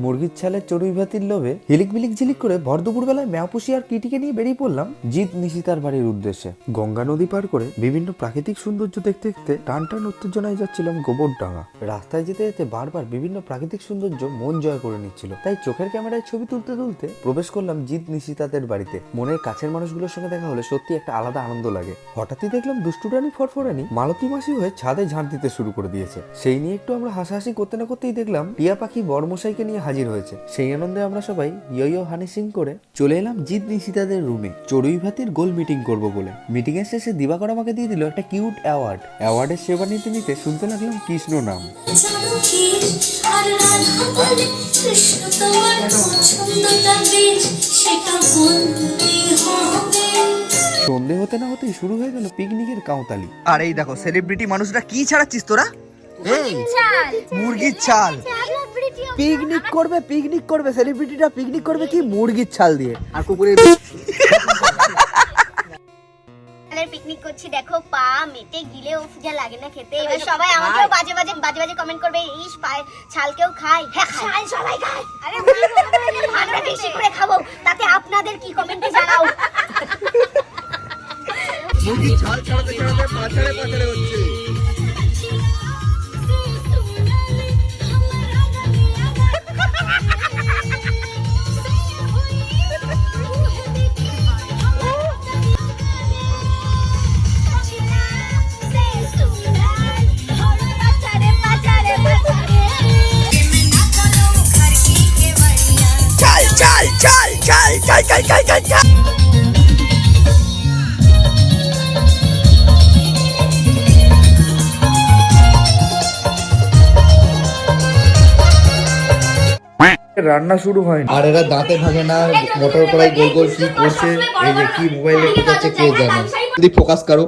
মুরগির ছালের চড়ুই ভাতির লোভে হিলিক বিলিক ঝিলিক করে ভর দুপুর বেলায় ম্যাপুসি আর কিটিকে নিয়ে বেরিয়ে পড়লাম জিৎ নিশিতার বাড়ির উদ্দেশ্যে। গঙ্গা নদী পার করে বিভিন্ন প্রাকৃতিক সৌন্দর্য দেখতে দেখতে টান টান উত্তেজনায় যাচ্ছিলাম গোবরডাঙ্গা। রাস্তায় যেতে যেতে বারবার বিভিন্ন প্রাকৃতিক সৌন্দর্য মন জয় করে নিচ্ছিল, তাই চোখের ক্যামেরায় ছবি তুলতে তুলতে প্রবেশ করলাম জিৎ নিশিতাদের বাড়িতে। মনের কাছের মানুষগুলোর সঙ্গে দেখা হলে সত্যি একটা আলাদা আনন্দ লাগে। হঠাৎই দেখলাম দুষ্টুরানি ফরফরানি মালতী মাসি হয়ে ছাদে ঝাঁট দিতে শুরু করে দিয়েছে। সেই নিয়ে একটু আমরা হাসাহাসি করতে না করতেই দেখলাম টিয়া পাখি বড়মশাইকে নিয়ে হাজির হয়েছে। সেই আনন্দে আমরা সবাই ইয়ো হানি সিং করে চলে এলাম জিৎ নিশিতাদের রুমে চড়ুই ভাতির গোল মিটিং করব বলে। মিটিং এর শেষে দিবাকর আমাকে দিয়ে দিল একটা কিউট অ্যাওয়ার্ডের সেবা নিতে নিতে শুনতে লাগলাম কৃষ্ণ নাম। সন্ধে হতে না হতেই শুরু হয়ে গেল পিকনিকের কাউতালি। আর এই দেখো সেলিব্রিটি মানুষরা কি ছাড়াচ্ছিস তোরা? এই মুরগির ছাল পিকনিক করবে সেলিব্রিটিরা পিকনিক করবে কি মুরগির ছাল দিয়ে আর কুকুরের পিকনিক করছি দেখো পা মেটে গিলে ও যা লাগে না খেতে। এবার সবাই আমাকেও বাজে বাজে কমেন্ট করবে, ইস পায়ে ছাল কেউ খায়? হ্যাঁ ছাল সবাই খায়। আরে আমরা বেশি করে খাবো, তাতে আপনাদের কি কমেন্টে জানাও। মুরগির ছাল ছাড়াতে ছাড়াতে পাছাড়ে হচ্ছে। রান্না শুরু হয়নি আর এরা দাঁতে ভাঙে না, মোটর কড়াই গোল গোল কি করছে, এই যে কি মোবাইলে ঠিক আছে কে জানে। যদি ফোকাস করো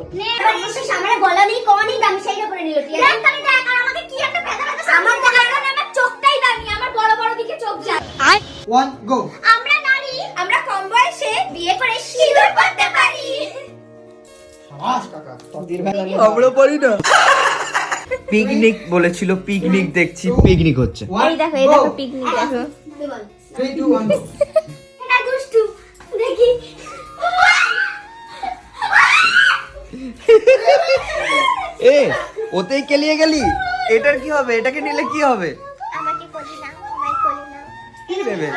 সামনে গলা নেই কমা নেই দামি শাড়িটা পরে নিল। ঠিক আছে আমি দেখ আর আমাকে কি একটা ব্যথা ব্যথা আমার দেখার কারণে আমার চোখটাই দামি, আমার বড় বড় দিকে চোখ যায়। আর 1 গো। আমরা নারী, আমরা কম বয়সে বিয়ে করে সিঁদুর পরতে পারি। শাবাশ কাকা তোদের ভাই আমরা পারি না। পিকনিক বলেছিল, পিকনিক দেখছি পিকনিক হচ্ছে। এই দেখো পিকনিক দেখো। 3 2 1 গো। এটা দুষ্টু দেখি। এ ওতেই কেলিয়ে গেলি, এটার কি হবে? এটাকে নিলে কি হবে? আমাকে কোলি না, আমায় কোলি না। কি নেবে?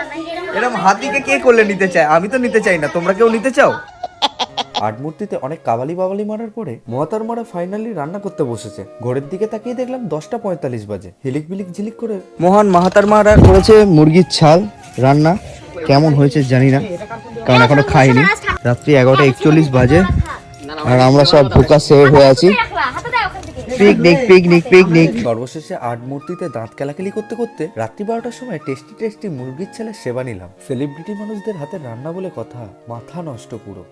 এরকম হাতিকে কে করলে নিতে চায়? আমি তো নিতে চাই না, তোমরা কেউ নিতে চাও? আট মূর্তিতে অনেক কাবালি বাবালি মারার পরে মহাতারমারা ফাইনালি রান্না করতে বসেছে। ঘরের দিকে তাকিয়ে দেখলাম 10:45 বাজে। হিলিক বিলিক ঝিলিক করে মহান মাহাতার মারা করেছে মুরগির ছাল রান্না। কেমন হয়েছে জানি না, কারণ এখনো খাইনি। রাত্রি 11:41 বাজে আর আমরা সব ভুকা সেভ হয়ে আছি। Picnic picnic picnic. সর্বশেষে আট মূর্তিতে দাঁত কেলাকেলি করতে করতে রাত্রি 12টার সময় টেস্টি মুরগির ছেলে সেবা নিলাম। সেলিব্রিটি মানুষদের হাতে রান্না বলে কথা, মাথা নষ্ট পুরো।